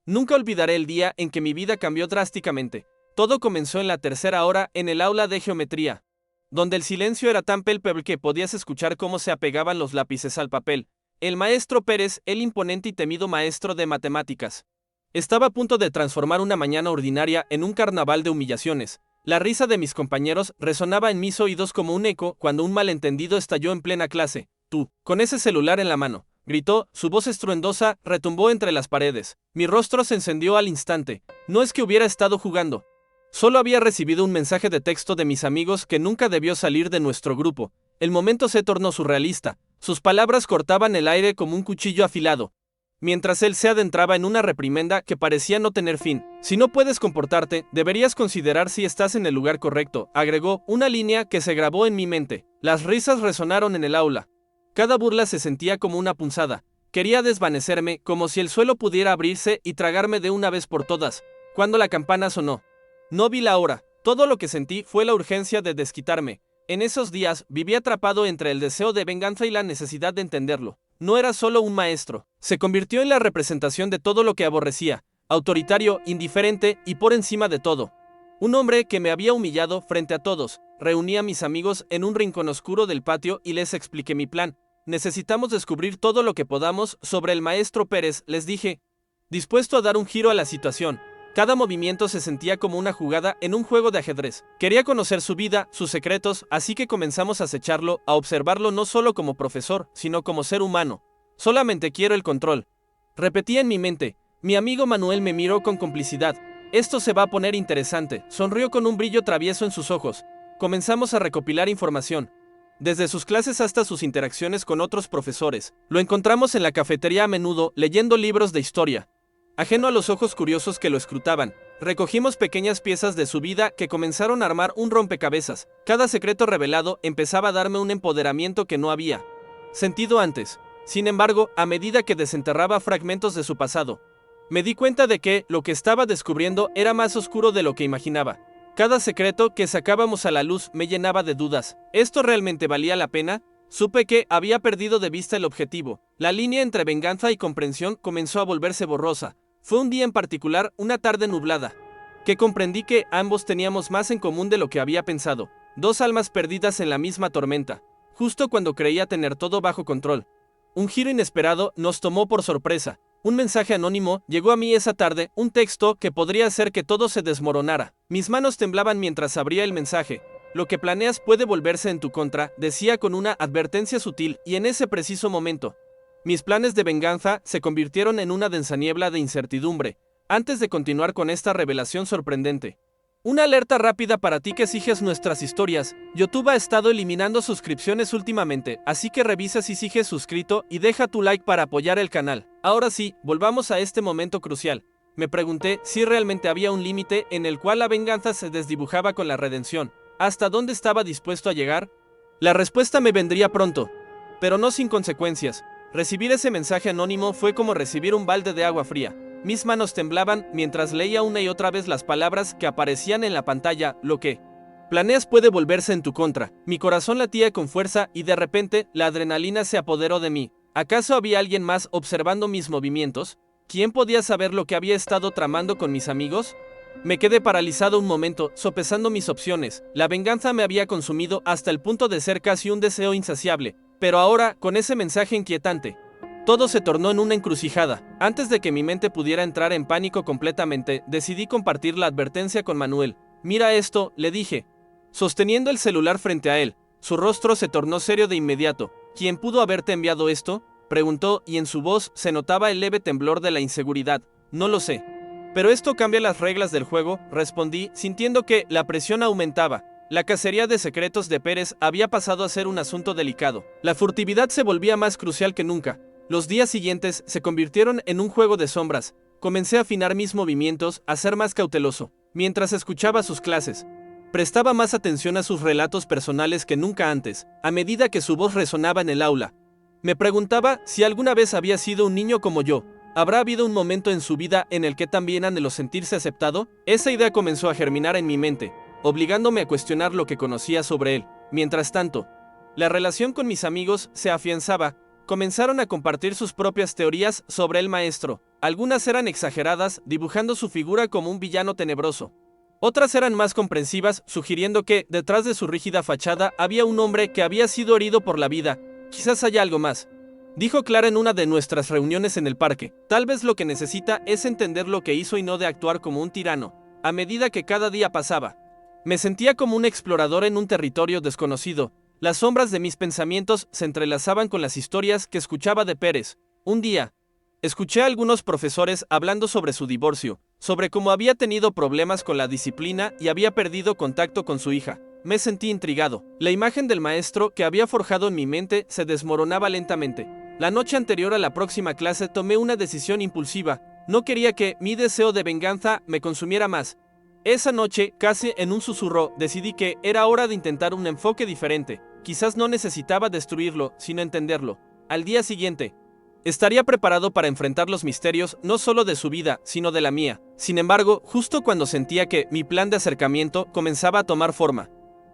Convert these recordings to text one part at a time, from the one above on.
Nunca olvidaré el día en que mi vida cambió drásticamente. Todo comenzó en la tercera hora en el aula de geometría, donde el silencio era tan palpable que podías escuchar cómo se apegaban los lápices al papel. El maestro Pérez, el imponente y temido maestro de matemáticas, estaba a punto de transformar una mañana ordinaria en un carnaval de humillaciones. La risa de mis compañeros resonaba en mis oídos como un eco cuando un malentendido estalló en plena clase. Tú, con ese celular en la mano, gritó, su voz estruendosa retumbó entre las paredes. Mi rostro se encendió al instante. No es que hubiera estado jugando. Solo había recibido un mensaje de texto de mis amigos que nunca debió salir de nuestro grupo. El momento se tornó surrealista. Sus palabras cortaban el aire como un cuchillo afilado, mientras él se adentraba en una reprimenda que parecía no tener fin. Si no puedes comportarte, deberías considerar si estás en el lugar correcto, agregó, una línea que se grabó en mi mente. Las risas resonaron en el aula. Cada burla se sentía como una punzada. Quería desvanecerme, como si el suelo pudiera abrirse y tragarme de una vez por todas. Cuando la campana sonó, no vi la hora. Todo lo que sentí fue la urgencia de desquitarme. En esos días viví atrapado entre el deseo de venganza y la necesidad de entenderlo. No era solo un maestro. Se convirtió en la representación de todo lo que aborrecía. Autoritario, indiferente y por encima de todo. Un hombre que me había humillado frente a todos. Reuní a mis amigos en un rincón oscuro del patio y les expliqué mi plan. Necesitamos descubrir todo lo que podamos sobre el maestro Pérez, les dije, dispuesto a dar un giro a la situación. Cada movimiento se sentía como una jugada en un juego de ajedrez. Quería conocer su vida, sus secretos, así que comenzamos a acecharlo, a observarlo no solo como profesor, sino como ser humano. Solamente quiero el control. Repetía en mi mente. Mi amigo Manuel me miró con complicidad. Esto se va a poner interesante. Sonrió con un brillo travieso en sus ojos. Comenzamos a recopilar información. Desde sus clases hasta sus interacciones con otros profesores. Lo encontramos en la cafetería a menudo, leyendo libros de historia. Ajeno a los ojos curiosos que lo escrutaban, recogimos pequeñas piezas de su vida que comenzaron a armar un rompecabezas. Cada secreto revelado empezaba a darme un empoderamiento que no había sentido antes. Sin embargo, a medida que desenterraba fragmentos de su pasado, me di cuenta de que lo que estaba descubriendo era más oscuro de lo que imaginaba. Cada secreto que sacábamos a la luz me llenaba de dudas. ¿Esto realmente valía la pena? Supe que había perdido de vista el objetivo. La línea entre venganza y comprensión comenzó a volverse borrosa. Fue un día en particular, una tarde nublada, que comprendí que ambos teníamos más en común de lo que había pensado. Dos almas perdidas en la misma tormenta. Justo cuando creía tener todo bajo control, un giro inesperado nos tomó por sorpresa. Un mensaje anónimo llegó a mí esa tarde, un texto que podría hacer que todo se desmoronara. Mis manos temblaban mientras abría el mensaje. Lo que planeas puede volverse en tu contra, decía con una advertencia sutil, y en ese preciso momento, mis planes de venganza se convirtieron en una densa niebla de incertidumbre. Antes de continuar con esta revelación sorprendente, una alerta rápida para ti que sigues nuestras historias. YouTube ha estado eliminando suscripciones últimamente, así que revisa si sigues suscrito y deja tu like para apoyar el canal. Ahora sí, volvamos a este momento crucial. Me pregunté si realmente había un límite en el cual la venganza se desdibujaba con la redención. ¿Hasta dónde estaba dispuesto a llegar? La respuesta me vendría pronto, pero no sin consecuencias. Recibir ese mensaje anónimo fue como recibir un balde de agua fría. Mis manos temblaban mientras leía una y otra vez las palabras que aparecían en la pantalla. Lo que planeas puede volverse en tu contra. Mi corazón latía con fuerza y de repente la adrenalina se apoderó de mí. ¿Acaso había alguien más observando mis movimientos? ¿Quién podía saber lo que había estado tramando con mis amigos? Me quedé paralizado un momento, sopesando mis opciones. La venganza me había consumido hasta el punto de ser casi un deseo insaciable. Pero ahora, con ese mensaje inquietante, todo se tornó en una encrucijada. Antes de que mi mente pudiera entrar en pánico completamente, decidí compartir la advertencia con Manuel. Mira esto, le dije, sosteniendo el celular frente a él. Su rostro se tornó serio de inmediato. ¿Quién pudo haberte enviado esto?, preguntó, y en su voz se notaba el leve temblor de la inseguridad. No lo sé. Pero esto cambia las reglas del juego, respondí, sintiendo que la presión aumentaba. La cacería de secretos de Pérez había pasado a ser un asunto delicado. La furtividad se volvía más crucial que nunca. Los días siguientes se convirtieron en un juego de sombras. Comencé a afinar mis movimientos, a ser más cauteloso. Mientras escuchaba sus clases, prestaba más atención a sus relatos personales que nunca antes. A medida que su voz resonaba en el aula, me preguntaba si alguna vez había sido un niño como yo. ¿Habrá habido un momento en su vida en el que también anheló sentirse aceptado? Esa idea comenzó a germinar en mi mente, obligándome a cuestionar lo que conocía sobre él. Mientras tanto, la relación con mis amigos se afianzaba. comenzaron a compartir sus propias teorías sobre el maestro. Algunas eran exageradas, dibujando su figura como un villano tenebroso. Otras eran más comprensivas, sugiriendo que, detrás de su rígida fachada, había un hombre que había sido herido por la vida. Quizás haya algo más, dijo Clara en una de nuestras reuniones en el parque. Tal vez lo que necesita es entender lo que hizo y no de actuar como un tirano. A medida que cada día pasaba, me sentía como un explorador en un territorio desconocido. Las sombras de mis pensamientos se entrelazaban con las historias que escuchaba de Pérez. Un día, escuché a algunos profesores hablando sobre su divorcio, sobre cómo había tenido problemas con la disciplina y había perdido contacto con su hija. Me sentí intrigado. La imagen del maestro que había forjado en mi mente se desmoronaba lentamente. La noche anterior a la próxima clase tomé una decisión impulsiva. No quería que mi deseo de venganza me consumiera más. Esa noche, casi en un susurro, decidí que era hora de intentar un enfoque diferente. Quizás no necesitaba destruirlo, sino entenderlo. Al día siguiente, estaría preparado para enfrentar los misterios no solo de su vida, sino de la mía. Sin embargo, justo cuando sentía que mi plan de acercamiento comenzaba a tomar forma,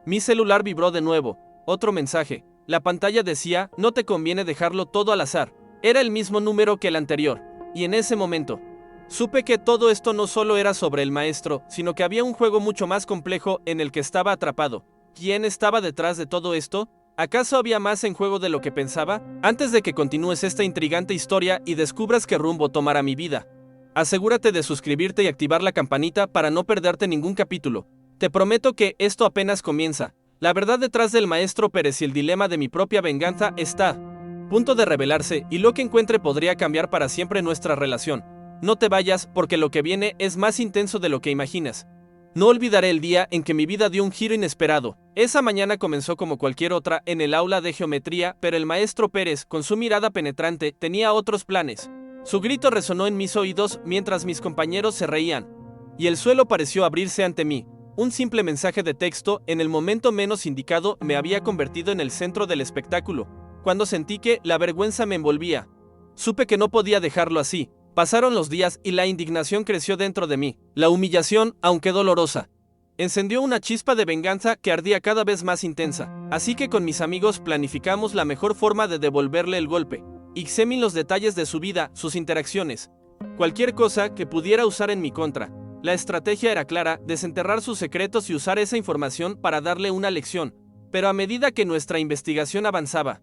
mi celular vibró de nuevo. Otro mensaje. La pantalla decía, no te conviene dejarlo todo al azar. Era el mismo número que el anterior. Y en ese momento, supe que todo esto no solo era sobre el maestro, sino que había un juego mucho más complejo en el que estaba atrapado. ¿Quién estaba detrás de todo esto? ¿Acaso había más en juego de lo que pensaba? Antes de que continúes esta intrigante historia y descubras qué rumbo tomará mi vida, asegúrate de suscribirte y activar la campanita para no perderte ningún capítulo. Te prometo que esto apenas comienza. La verdad detrás del maestro Pérez y el dilema de mi propia venganza está a punto de revelarse, y lo que encuentre podría cambiar para siempre nuestra relación. No te vayas, porque lo que viene es más intenso de lo que imaginas. No olvidaré el día en que mi vida dio un giro inesperado. Esa mañana comenzó como cualquier otra en el aula de geometría, pero el maestro Pérez, con su mirada penetrante, tenía otros planes. Su grito resonó en mis oídos mientras mis compañeros se reían, y el suelo pareció abrirse ante mí. Un simple mensaje de texto, en el momento menos indicado, me había convertido en el centro del espectáculo. Cuando sentí que la vergüenza me envolvía, supe que no podía dejarlo así. Pasaron los días y la indignación creció dentro de mí. La humillación, aunque dolorosa, encendió una chispa de venganza que ardía cada vez más intensa. Así que con mis amigos planificamos la mejor forma de devolverle el golpe. Examiné los detalles de su vida, sus interacciones, cualquier cosa que pudiera usar en mi contra. La estrategia era clara: desenterrar sus secretos y usar esa información para darle una lección. Pero a medida que nuestra investigación avanzaba,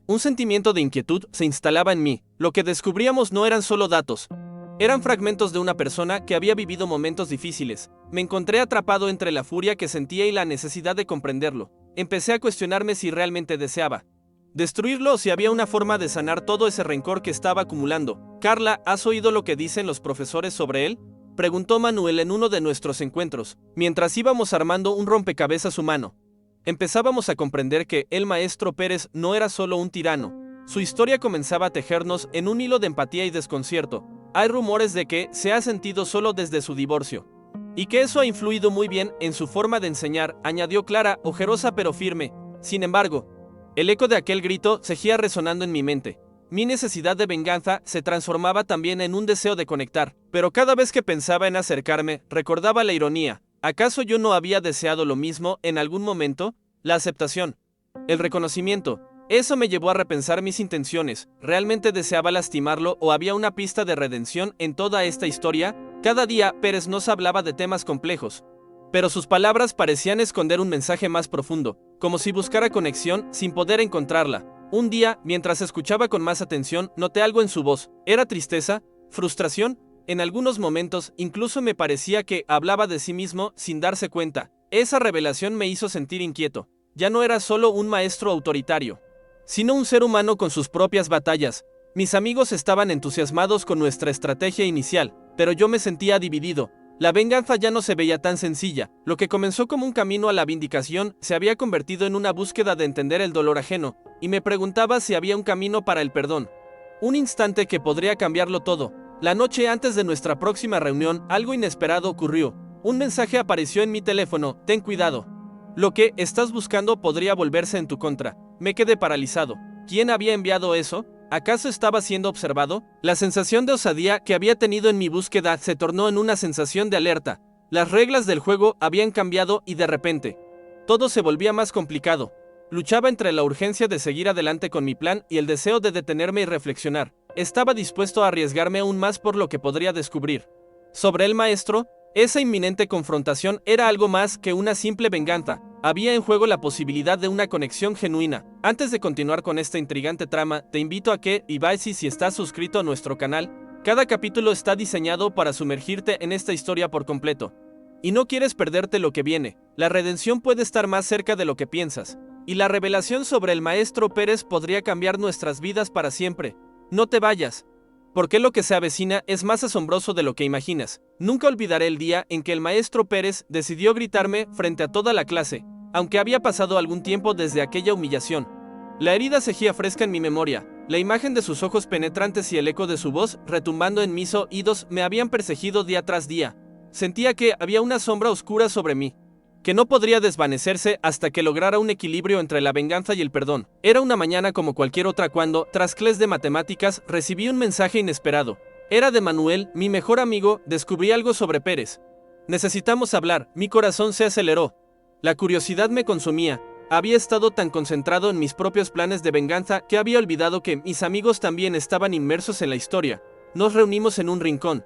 un sentimiento de inquietud se instalaba en mí. Lo que descubríamos no eran solo datos, eran fragmentos de una persona que había vivido momentos difíciles. Me encontré atrapado entre la furia que sentía y la necesidad de comprenderlo. Empecé a cuestionarme si realmente deseaba destruirlo o si había una forma de sanar todo ese rencor que estaba acumulando. Carla, ¿has oído lo que dicen los profesores sobre él?, preguntó Manuel en uno de nuestros encuentros, mientras íbamos armando un rompecabezas humano. Empezábamos a comprender que el maestro Pérez no era solo un tirano. Su historia comenzaba a tejernos en un hilo de empatía y desconcierto. Hay rumores de que se ha sentido solo desde su divorcio, y que eso ha influido muy bien en su forma de enseñar, añadió Clara, ojerosa pero firme. Sin embargo, el eco de aquel grito seguía resonando en mi mente. Mi necesidad de venganza se transformaba también en un deseo de conectar, pero cada vez que pensaba en acercarme, recordaba la ironía. ¿Acaso yo no había deseado lo mismo en algún momento? La aceptación, el reconocimiento. Eso me llevó a repensar mis intenciones. ¿Realmente deseaba lastimarlo o había una pista de redención en toda esta historia? Cada día Pérez nos hablaba de temas complejos, pero sus palabras parecían esconder un mensaje más profundo, como si buscara conexión sin poder encontrarla. Un día, mientras escuchaba con más atención, noté algo en su voz. ¿Era tristeza? ¿Frustración? En algunos momentos, incluso me parecía que hablaba de sí mismo sin darse cuenta. Esa revelación me hizo sentir inquieto. Ya no era solo un maestro autoritario, sino un ser humano con sus propias batallas. Mis amigos estaban entusiasmados con nuestra estrategia inicial, pero yo me sentía dividido. La venganza ya no se veía tan sencilla. Lo que comenzó como un camino a la vindicación se había convertido en una búsqueda de entender el dolor ajeno, y me preguntaba si había un camino para el perdón. Un instante que podría cambiarlo todo. La noche antes de nuestra próxima reunión, algo inesperado ocurrió. Un mensaje apareció en mi teléfono: ten cuidado. Lo que estás buscando podría volverse en tu contra. Me quedé paralizado. ¿Quién había enviado eso? ¿Acaso estaba siendo observado? La sensación de osadía que había tenido en mi búsqueda se tornó en una sensación de alerta. Las reglas del juego habían cambiado y de repente, todo se volvía más complicado. Luchaba entre la urgencia de seguir adelante con mi plan y el deseo de detenerme y reflexionar. Estaba dispuesto a arriesgarme aún más por lo que podría descubrir. Sobre el maestro, esa inminente confrontación era algo más que una simple venganza. Había en juego la posibilidad de una conexión genuina. Antes de continuar con esta intrigante trama, te invito a que, y si estás suscrito a nuestro canal, cada capítulo está diseñado para sumergirte en esta historia por completo. Y no quieres perderte lo que viene. La redención puede estar más cerca de lo que piensas. Y la revelación sobre el maestro Pérez podría cambiar nuestras vidas para siempre. No te vayas, porque lo que se avecina es más asombroso de lo que imaginas. Nunca olvidaré el día en que el maestro Pérez decidió gritarme frente a toda la clase, aunque había pasado algún tiempo desde aquella humillación. La herida seguía fresca en mi memoria. La imagen de sus ojos penetrantes y el eco de su voz retumbando en mis oídos me habían perseguido día tras día. Sentía que había una sombra oscura sobre mí, que no podría desvanecerse hasta que lograra un equilibrio entre la venganza y el perdón. Era una mañana como cualquier otra cuando, tras clases de matemáticas, recibí un mensaje inesperado. Era de Manuel, mi mejor amigo. Descubrí algo sobre Pérez. Necesitamos hablar. Mi corazón se aceleró. La curiosidad me consumía. Había estado tan concentrado en mis propios planes de venganza que había olvidado que mis amigos también estaban inmersos en la historia. Nos reunimos en un rincón,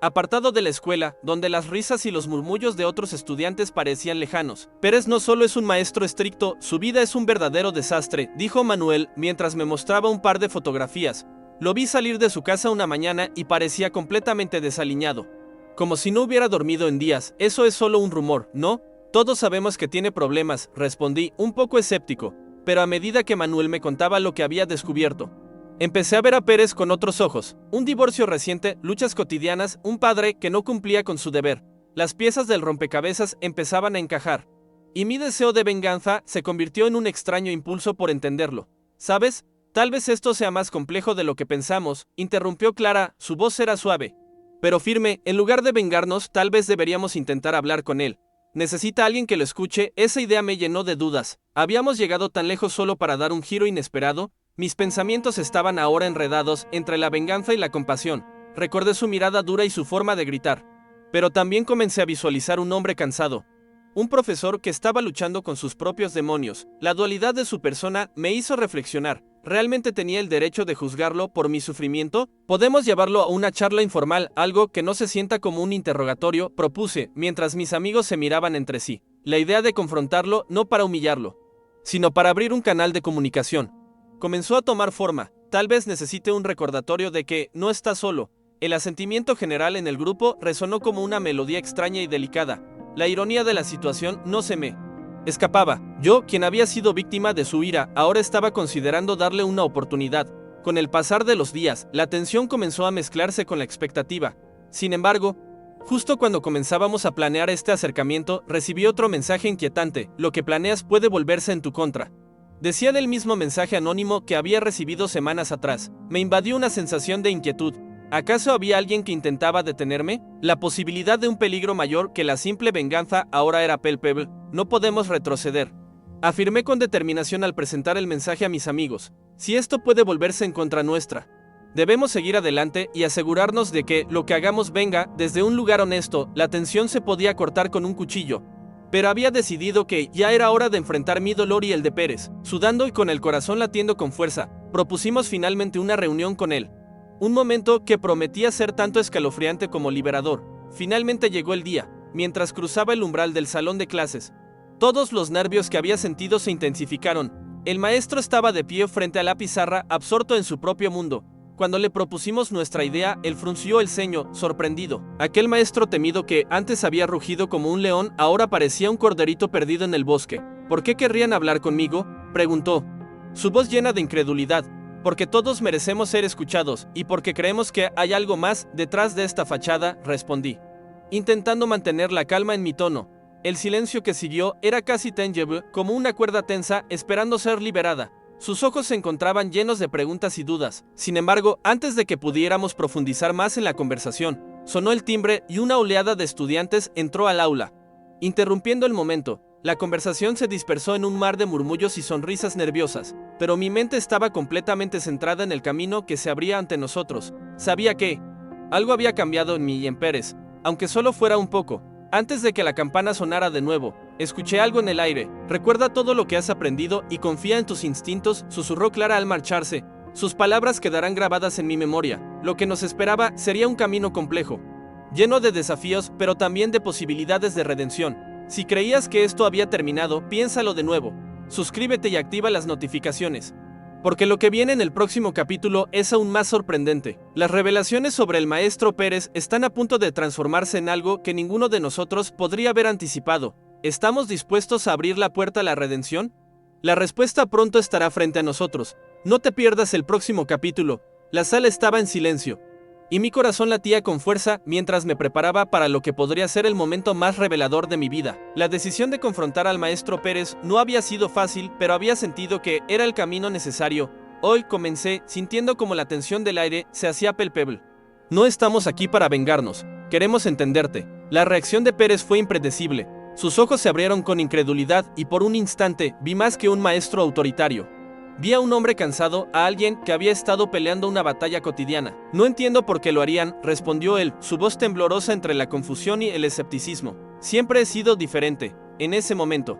apartado de la escuela, donde las risas y los murmullos de otros estudiantes parecían lejanos. Pérez no solo es un maestro estricto, su vida es un verdadero desastre, dijo Manuel mientras me mostraba un par de fotografías. Lo vi salir de su casa una mañana y parecía completamente desaliñado. Como si no hubiera dormido en días. Eso es solo un rumor, ¿no? Todos sabemos que tiene problemas, respondí, un poco escéptico, pero a medida que Manuel me contaba lo que había descubierto, empecé a ver a Pérez con otros ojos. Un divorcio reciente, luchas cotidianas, un padre que no cumplía con su deber. Las piezas del rompecabezas empezaban a encajar. Y mi deseo de venganza se convirtió en un extraño impulso por entenderlo. ¿Sabes? Tal vez esto sea más complejo de lo que pensamos, interrumpió Clara, su voz era suave, pero firme. En lugar de vengarnos, tal vez deberíamos intentar hablar con él. Necesita alguien que lo escuche. Esa idea me llenó de dudas. ¿Habíamos llegado tan lejos solo para dar un giro inesperado? Mis pensamientos estaban ahora enredados entre la venganza y la compasión. Recordé su mirada dura y su forma de gritar. Pero también comencé a visualizar un hombre cansado. Un profesor que estaba luchando con sus propios demonios. La dualidad de su persona me hizo reflexionar. ¿Realmente tenía el derecho de juzgarlo por mi sufrimiento? ¿Podemos llevarlo a una charla informal, algo que no se sienta como un interrogatorio?, propuse, mientras mis amigos se miraban entre sí. La idea de confrontarlo no para humillarlo, sino para abrir un canal de comunicación comenzó a tomar forma. Tal vez necesite un recordatorio de que no está solo. El asentimiento general en el grupo resonó como una melodía extraña y delicada. La ironía de la situación no se me escapaba. Yo, quien había sido víctima de su ira, ahora estaba considerando darle una oportunidad. Con el pasar de los días, la tensión comenzó a mezclarse con la expectativa. Sin embargo, justo cuando comenzábamos a planear este acercamiento, recibí otro mensaje inquietante. Lo que planeas puede volverse en tu contra. Decía del mismo mensaje anónimo que había recibido semanas atrás. Me invadió una sensación de inquietud. ¿Acaso había alguien que intentaba detenerme? La posibilidad de un peligro mayor que la simple venganza ahora era palpable. No podemos retroceder, afirmé con determinación al presentar el mensaje a mis amigos. Si esto puede volverse en contra nuestra, debemos seguir adelante y asegurarnos de que lo que hagamos venga desde un lugar honesto. La tensión se podía cortar con un cuchillo, pero había decidido que ya era hora de enfrentar mi dolor y el de Pérez. Sudando y con el corazón latiendo con fuerza, propusimos finalmente una reunión con él. Un momento que prometía ser tanto escalofriante como liberador. Finalmente llegó el día. Mientras cruzaba el umbral del salón de clases, todos los nervios que había sentido se intensificaron. El maestro estaba de pie frente a la pizarra, absorto en su propio mundo. Cuando le propusimos nuestra idea, él frunció el ceño, sorprendido. Aquel maestro temido que antes había rugido como un león, ahora parecía un corderito perdido en el bosque. ¿Por qué querrían hablar conmigo?, preguntó, su voz llena de incredulidad. Porque todos merecemos ser escuchados, y porque creemos que hay algo más detrás de esta fachada, respondí, intentando mantener la calma en mi tono. El silencio que siguió era casi tangible, como una cuerda tensa esperando ser liberada. Sus ojos se encontraban llenos de preguntas y dudas. Sin embargo, antes de que pudiéramos profundizar más en la conversación, sonó el timbre y una oleada de estudiantes entró al aula, interrumpiendo el momento. La conversación se dispersó en un mar de murmullos y sonrisas nerviosas, pero mi mente estaba completamente centrada en el camino que se abría ante nosotros. Sabía que algo había cambiado en mí y en Pérez, aunque solo fuera un poco. Antes de que la campana sonara de nuevo, Escuché algo en el aire. Recuerda todo lo que has aprendido y confía en tus instintos, susurró Clara al marcharse. Sus palabras quedarán grabadas en mi memoria. Lo que nos esperaba sería un camino complejo, lleno de desafíos, pero también de posibilidades de redención. Si creías que esto había terminado, piénsalo de nuevo. Suscríbete y activa las notificaciones, porque lo que viene en el próximo capítulo es aún más sorprendente. Las revelaciones sobre el maestro Pérez están a punto de transformarse en algo que ninguno de nosotros podría haber anticipado. ¿Estamos dispuestos a abrir la puerta a la redención? La respuesta pronto estará frente a nosotros. No te pierdas el próximo capítulo. La sala estaba en silencio, y mi corazón latía con fuerza mientras me preparaba para lo que podría ser el momento más revelador de mi vida. La decisión de confrontar al maestro Pérez no había sido fácil, pero había sentido que era el camino necesario. Hoy comencé sintiendo como la tensión del aire se hacía palpable. No estamos aquí para vengarnos, queremos entenderte. La reacción de Pérez fue impredecible. Sus ojos se abrieron con incredulidad y por un instante vi más que un maestro autoritario. Vi a un hombre cansado, a alguien que había estado peleando una batalla cotidiana. No entiendo por qué lo harían, respondió él, su voz temblorosa entre la confusión y el escepticismo. Siempre he sido diferente. En ese momento,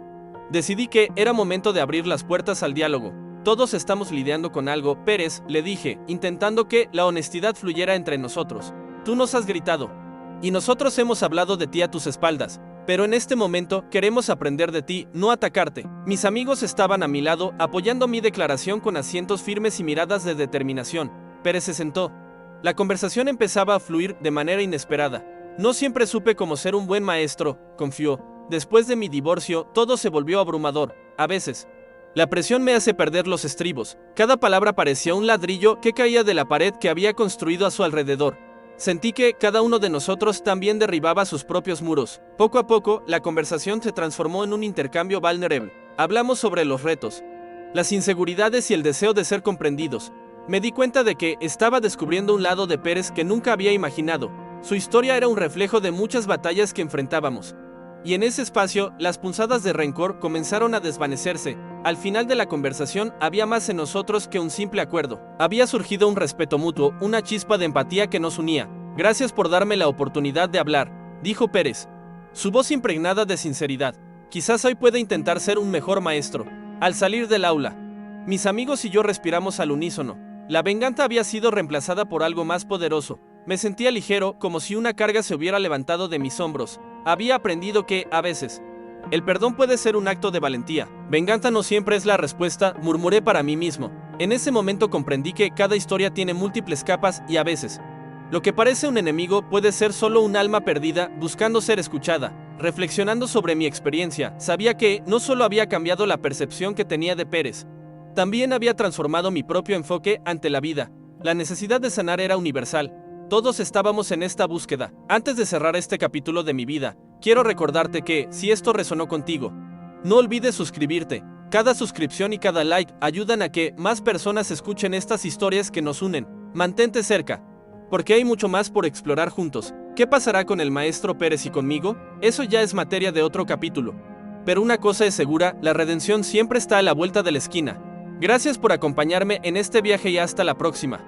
decidí que era momento de abrir las puertas al diálogo. Todos estamos lidiando con algo, Pérez, le dije, intentando que la honestidad fluyera entre nosotros. Tú nos has gritado, y nosotros hemos hablado de ti a tus espaldas. Pero en este momento queremos aprender de ti, no atacarte. Mis amigos estaban a mi lado, apoyando mi declaración con asientos firmes y miradas de determinación. Pérez se sentó. La conversación empezaba a fluir de manera inesperada. No siempre supe cómo ser un buen maestro, confió. Después de mi divorcio, todo se volvió abrumador. A veces, la presión me hace perder los estribos. Cada palabra parecía un ladrillo que caía de la pared que había construido a su alrededor. Sentí que cada uno de nosotros también derribaba sus propios muros. Poco a poco, la conversación se transformó en un intercambio vulnerable. Hablamos sobre los retos, las inseguridades y el deseo de ser comprendidos. Me di cuenta de que estaba descubriendo un lado de Pérez que nunca había imaginado. Su historia era un reflejo de muchas batallas que enfrentábamos. Y en ese espacio, las punzadas de rencor comenzaron a desvanecerse. Al final de la conversación, había más en nosotros que un simple acuerdo. Había surgido un respeto mutuo, una chispa de empatía que nos unía. Gracias por darme la oportunidad de hablar, dijo Pérez, su voz impregnada de sinceridad. Quizás hoy pueda intentar ser un mejor maestro. Al salir del aula, mis amigos y yo respiramos al unísono. La venganza había sido reemplazada por algo más poderoso. Me sentía ligero, como si una carga se hubiera levantado de mis hombros. Había aprendido que, a veces, el perdón puede ser un acto de valentía. Venganza no siempre es la respuesta, murmuré para mí mismo. En ese momento comprendí que cada historia tiene múltiples capas y a veces, lo que parece un enemigo puede ser solo un alma perdida buscando ser escuchada. Reflexionando sobre mi experiencia, sabía que no solo había cambiado la percepción que tenía de Pérez, también había transformado mi propio enfoque ante la vida. La necesidad de sanar era universal. Todos estábamos en esta búsqueda. Antes de cerrar este capítulo de mi vida, quiero recordarte que, si esto resonó contigo, no olvides suscribirte. Cada suscripción y cada like ayudan a que más personas escuchen estas historias que nos unen. Mantente cerca, porque hay mucho más por explorar juntos. ¿Qué pasará con el maestro Pérez y conmigo? Eso ya es materia de otro capítulo. Pero una cosa es segura, la redención siempre está a la vuelta de la esquina. Gracias por acompañarme en este viaje y hasta la próxima.